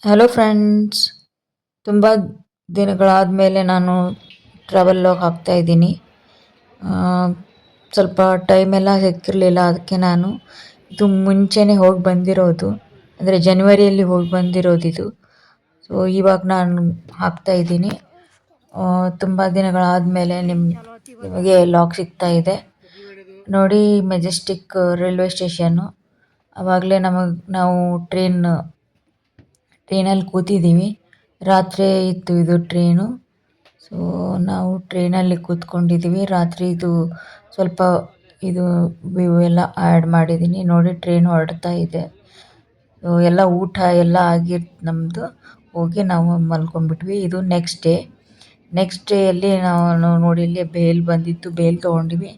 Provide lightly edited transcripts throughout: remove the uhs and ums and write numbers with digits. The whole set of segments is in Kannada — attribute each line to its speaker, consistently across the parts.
Speaker 1: ಹಲೋ ಫ್ರೆಂಡ್ಸ್, ತುಂಬ ದಿನಗಳಾದ ಮೇಲೆ ನಾನು ಟ್ರಾವೆಲ್ ಲಾಗ್ ಹಾಕ್ತಾ ಇದ್ದೀನಿ. ಸ್ವಲ್ಪ ಟೈಮೆಲ್ಲ ಸಿಕ್ಕಿರಲಿಲ್ಲ, ಅದಕ್ಕೆ ನಾನು ಇದು ಮುಂಚೆನೇ ಹೋಗಿ ಬಂದಿರೋದು, ಅಂದರೆ ಜನವರಿಯಲ್ಲಿ ಹೋಗಿ ಬಂದಿರೋದು ಇದು. ಸೊ ಇವಾಗ ನಾನು ಹಾಕ್ತಾ ಇದ್ದೀನಿ. ತುಂಬ ದಿನಗಳಾದ ಮೇಲೆ ನಿಮಗೆ ಲಾಗ್ ಸಿಗ್ತಾ ಇದೆ ನೋಡಿ. Majestic railway station. ಆವಾಗಲೇ ನಾವು ಟ್ರೈನಲ್ಲಿ ಕೂತಿದ್ದೀವಿ. ರಾತ್ರಿ ಇತ್ತು ಇದು ಟ್ರೈನು. ಸೊ ನಾವು ಟ್ರೈನಲ್ಲಿ ಕೂತ್ಕೊಂಡಿದ್ದೀವಿ. ರಾತ್ರಿ ಇದು ಸ್ವಲ್ಪ ಇದು ವ್ಯೂ ಎಲ್ಲ ಆ್ಯಡ್ ಮಾಡಿದ್ದೀನಿ ನೋಡಿ. ಟ್ರೈನ್ ಹೊರಡ್ತಾ ಇದೆ. ಎಲ್ಲ ಊಟ ಎಲ್ಲ ಆಗಿತ್ತು ನಮ್ಮದು. ಹೋಗಿ ನಾವು ಮಲ್ಕೊಂಡ್ಬಿಟ್ವಿ. ಇದು ನೆಕ್ಸ್ಟ್ ಡೇಯಲ್ಲಿ ನಾವು ನೋಡಿ, ಇಲ್ಲಿ ಬೇಲ್ ಬಂದಿತ್ತು, ಬೇಲ್ ತೊಗೊಂಡ್ವಿ.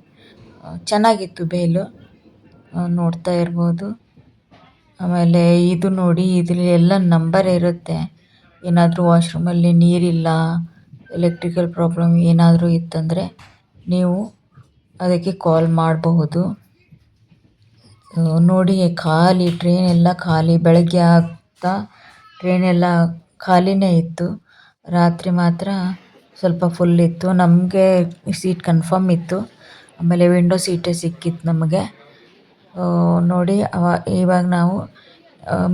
Speaker 1: ಚೆನ್ನಾಗಿತ್ತು ಬೇಲು, ನೋಡ್ತಾ ಇರ್ಬೋದು. ಆಮೇಲೆ ಇದು ನೋಡಿ, ಇದರಲ್ಲಿ ಎಲ್ಲ ನಂಬರ್ ಇರುತ್ತೆ. ಏನಾದರೂ ವಾಶ್ರೂಮಲ್ಲಿ ನೀರಿಲ್ಲ, ಎಲೆಕ್ಟ್ರಿಕಲ್ ಪ್ರಾಬ್ಲಮ್ ಏನಾದರೂ ಇತ್ತಂದರೆ ನೀವು ಅದಕ್ಕೆ ಕಾಲ್ ಮಾಡಬಹುದು. ನೋಡಿ, ಖಾಲಿ ಟ್ರೈನ್ ಎಲ್ಲ ಖಾಲಿ. ಬೆಳಗ್ಗೆ ಆಗ್ತಾ ಟ್ರೈನ್ ಎಲ್ಲ ಖಾಲಿನೇ ಇತ್ತು. ರಾತ್ರಿ ಮಾತ್ರ ಸ್ವಲ್ಪ ಫುಲ್ ಇತ್ತು. ನಮಗೆ ಸೀಟ್ ಕನ್ಫರ್ಮ್ ಇತ್ತು. ಆಮೇಲೆ ವಿಂಡೋ ಸೀಟೇ ಸಿಕ್ಕಿತ್ತು ನಮಗೆ. ನೋಡಿ, ಇವಾಗ ನಾವು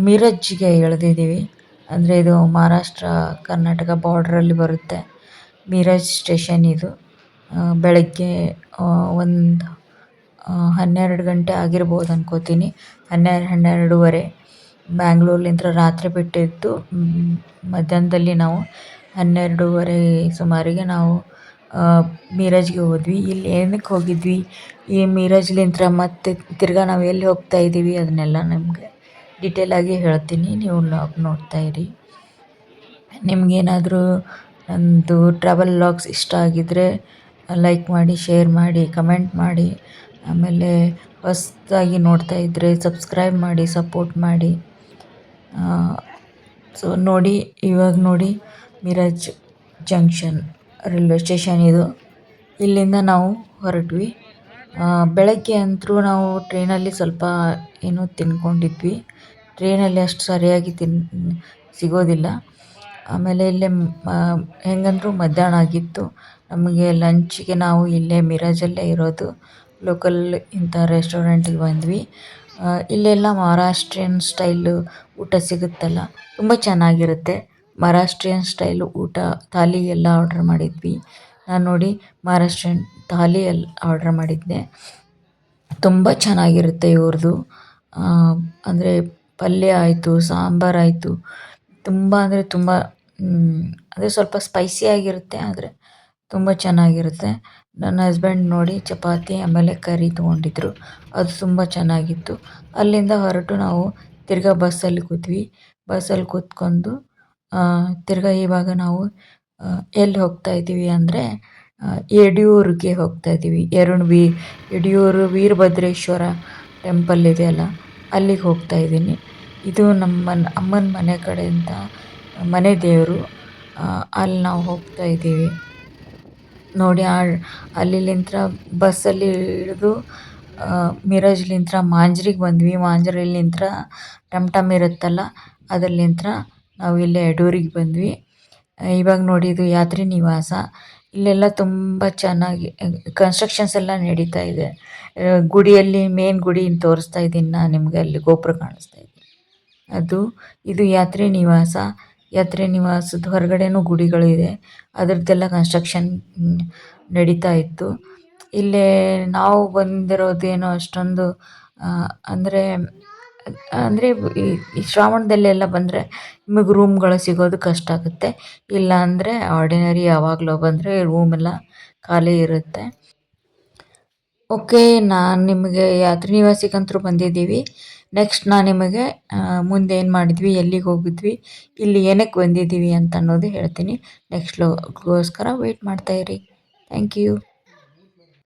Speaker 1: ಮಿರಜ್ಗೆ ಇಳಿದಿದ್ದೀವಿ. ಅಂದರೆ ಇದು ಮಹಾರಾಷ್ಟ್ರ ಕರ್ನಾಟಕ ಬಾರ್ಡ್ರಲ್ಲಿ ಬರುತ್ತೆ ಮಿರಜ್ ಸ್ಟೇಷನ್ ಇದು. ಬೆಳಗ್ಗೆ ಒಂದು 12 ಗಂಟೆ ಆಗಿರ್ಬೋದು ಅನ್ಕೋತೀನಿ. 12:30 ಬ್ಯಾಂಗ್ಳೂರ್ಲಿಂದ ರಾತ್ರಿ ಬಿಟ್ಟಿದ್ದು. ಮಧ್ಯಾಹ್ನದಲ್ಲಿ ನಾವು 12:30 ಸುಮಾರಿಗೆ ನಾವು ಮಿರಜ್ಗೆ ಹೋದ್ವಿ. ಇಲ್ಲಿ ಏನಕ್ಕೆ ಹೋಗಿದ್ವಿ, ಈ ಮಿರಜ್ಲಿಂದ ಮತ್ತೆ ತಿರ್ಗಾ ನಾವು ಎಲ್ಲಿ ಹೋಗ್ತಾ ಇದ್ದೀವಿ ಅದನ್ನೆಲ್ಲ ನಿಮಗೆ ಡೀಟೇಲಾಗಿ ಹೇಳ್ತೀನಿ. ನೀವು ನೋಡ್ತಾ ಇರಿ. ನಿಮಗೇನಾದರೂ ನಂದು ಟ್ರಾವೆಲ್ ಲಾಗ್ಸ್ ಇಷ್ಟ ಆಗಿದ್ದರೆ ಲೈಕ್ ಮಾಡಿ, ಶೇರ್ ಮಾಡಿ, ಕಮೆಂಟ್ ಮಾಡಿ. ಆಮೇಲೆ ಹೊಸದಾಗಿ ನೋಡ್ತಾ ಇದ್ದರೆ ಸಬ್ಸ್ಕ್ರೈಬ್ ಮಾಡಿ, ಸಪೋರ್ಟ್ ಮಾಡಿ. ಸೊ ನೋಡಿ, ಇವಾಗ ನೋಡಿ ಮಿರಜ್ ಜಂಕ್ಷನ್ ರೈಲ್ವೆ ಸ್ಟೇಷನ್ ಇದು. ಇಲ್ಲಿಂದ ನಾವು ಹೊರಟ್ವಿ. ಬೆಳಗ್ಗೆ ಅಂತೂ ನಾವು ಟ್ರೈನಲ್ಲಿ ಸ್ವಲ್ಪ ಏನೋ ತಿನ್ಕೊಂಡಿದ್ವಿ. ಟ್ರೈನಲ್ಲಿ ಅಷ್ಟು ಸರಿಯಾಗಿ ಸಿಗೋದಿಲ್ಲ. ಆಮೇಲೆ ಇಲ್ಲೇ ಹೆಂಗಂದ್ರೂ ಮಧ್ಯಾಹ್ನ ಆಗಿತ್ತು. ನಮಗೆ ಲಂಚಿಗೆ ನಾವು ಇಲ್ಲೇ ಮಿರಜಲ್ಲೇ ಇರೋದು ಲೋಕಲ್ ಇಂಥ ರೆಸ್ಟೋರೆಂಟಿಗೆ ಬಂದ್ವಿ. ಇಲ್ಲೆಲ್ಲ ಮಹಾರಾಷ್ಟ್ರೀಯನ್ ಸ್ಟೈಲು ಊಟ ಸಿಗುತ್ತಲ್ಲ, ತುಂಬ ಚೆನ್ನಾಗಿರುತ್ತೆ. ಮಹಾರಾಷ್ಟ್ರೀಯನ್ ಸ್ಟೈಲು ಊಟ ಥಾಲಿ ಎಲ್ಲ ಆರ್ಡ್ರ್ ಮಾಡಿದ್ವಿ. ನಾನು ನೋಡಿ ಮಹಾರಾಷ್ಟ್ರೀಯನ್ ಥಾಲಿ ಆರ್ಡ್ರ್ ಮಾಡಿದ್ದೆ. ತುಂಬ ಚೆನ್ನಾಗಿರುತ್ತೆ ಇವ್ರದ್ದು. ಅಂದರೆ ಪಲ್ಯ ಆಯಿತು, ಸಾಂಬಾರಾಯಿತು, ತುಂಬ ಅಂದರೆ ತುಂಬ ಅಂದರೆ ಸ್ವಲ್ಪ ಸ್ಪೈಸಿಯಾಗಿರುತ್ತೆ, ಆದರೆ ತುಂಬ ಚೆನ್ನಾಗಿರುತ್ತೆ. ನನ್ನ ಹಸ್ಬೆಂಡ್ ನೋಡಿ ಚಪಾತಿ ಆಮೇಲೆ ಕರಿ ತೊಗೊಂಡಿದ್ರು, ಅದು ತುಂಬ ಚೆನ್ನಾಗಿತ್ತು. ಅಲ್ಲಿಂದ ಹೊರಟು ನಾವು ತಿರ್ಗಾ ಬಸ್ಸಲ್ಲಿ ಕೂತ್ವಿ. ಬಸ್ಸಲ್ಲಿ ಕೂತ್ಕೊಂಡು ತಿರ್ಗಾ ಇವಾಗ ನಾವು ಎಲ್ಲಿ ಹೋಗ್ತಾ ಇದ್ದೀವಿ ಅಂದರೆ ಯಡಿಯೂರಿಗೆ ಹೋಗ್ತಾ ಇದ್ದೀವಿ. ಯಡಿಯೂರು ವೀರಭದ್ರೇಶ್ವರ ಟೆಂಪಲ್ ಇದೆಯಲ್ಲ, ಅಲ್ಲಿಗೆ ಹೋಗ್ತಾ ಇದ್ದೀನಿ. ಇದು ನಮ್ಮ ಅಮ್ಮನ ಮನೆ ಕಡೆಯಿಂದ ಮನೆ ದೇವರು. ಅಲ್ಲಿ ನಾವು ಹೋಗ್ತಾ ಇದ್ದೀವಿ ನೋಡಿ. ಅಲ್ಲಿಂದ ಬಸ್ಸಲ್ಲಿ ಇಳಿದು ಮಿರಜ್ಲಿಂದ ಮಾಂಜ್ರಿಗೆ ಬಂದ್ವಿ. ಮಾಂಜ್ರಲ್ಲಿಂದ ಟಮ್ ಟಮ್ ಇರುತ್ತಲ್ಲ, ಅದರಲ್ಲಿಂದ ನಾವು ಇಲ್ಲೇ ಯಡಿಯೂರಿಗೆ ಬಂದ್ವಿ. ಇವಾಗ ನೋಡಿ, ಇದು ಯಾತ್ರಿ ನಿವಾಸ. ಇಲ್ಲೆಲ್ಲ ತುಂಬ ಚೆನ್ನಾಗಿ ಕನ್ಸ್ಟ್ರಕ್ಷನ್ಸ್ ಎಲ್ಲ ನಡೀತಾ ಇದೆ. ಗುಡಿಯಲ್ಲಿ ಮೇನ್ ಗುಡಿ ತೋರಿಸ್ತಾ ಇದ್ದೀನಿ ನಾನು ನಿಮಗೆ. ಅಲ್ಲಿ ಗೋಪುರ ಕಾಣಿಸ್ತಾ ಇದೆ, ಇದು ಯಾತ್ರಿ ನಿವಾಸ. ಯಾತ್ರಿ ನಿವಾಸದ ಹೊರಗಡೆನೂ ಗುಡಿಗಳು ಇದೆ. ಅದರದ್ದೆಲ್ಲ ಕನ್ಸ್ಟ್ರಕ್ಷನ್ ನಡೀತಾ ಇತ್ತು. ಇಲ್ಲೇ ನಾವು ಬಂದಿರೋದೇನೋ ಅಷ್ಟೊಂದು ಅಂದರೆ ಈ ಶ್ರಾವಣದಲ್ಲೆಲ್ಲ ಬಂದರೆ ನಿಮಗೆ ರೂಮ್ಗಳು ಸಿಗೋದು ಕಷ್ಟ ಆಗುತ್ತೆ. ಇಲ್ಲ ಅಂದರೆ ಆರ್ಡಿನರಿ ಯಾವಾಗಲೋ ಬಂದರೆ ರೂಮೆಲ್ಲ ಖಾಲಿ ಇರುತ್ತೆ. ಓಕೆ, ನಾನು ನಿಮಗೆ ಯಾತ್ರಿ ನಿವಾಸಕ್ಕಂತೂ ಬಂದಿದ್ದೀವಿ. ನೆಕ್ಸ್ಟ್ ನಾನು ನಿಮಗೆ ಮುಂದೆ ಏನು ಮಾಡಿದ್ವಿ, ಎಲ್ಲಿಗೆ ಹೋಗಿದ್ವಿ, ಇಲ್ಲಿ ಏನಕ್ಕೆ ಬಂದಿದ್ದೀವಿ ಅಂತ ಅನ್ನೋದು ಹೇಳ್ತೀನಿ. ನೆಕ್ಸ್ಟ್ ಗೋಸ್ಕರ ವೆಯ್ಟ್ ಮಾಡ್ತಾಯಿರಿ. Thank you.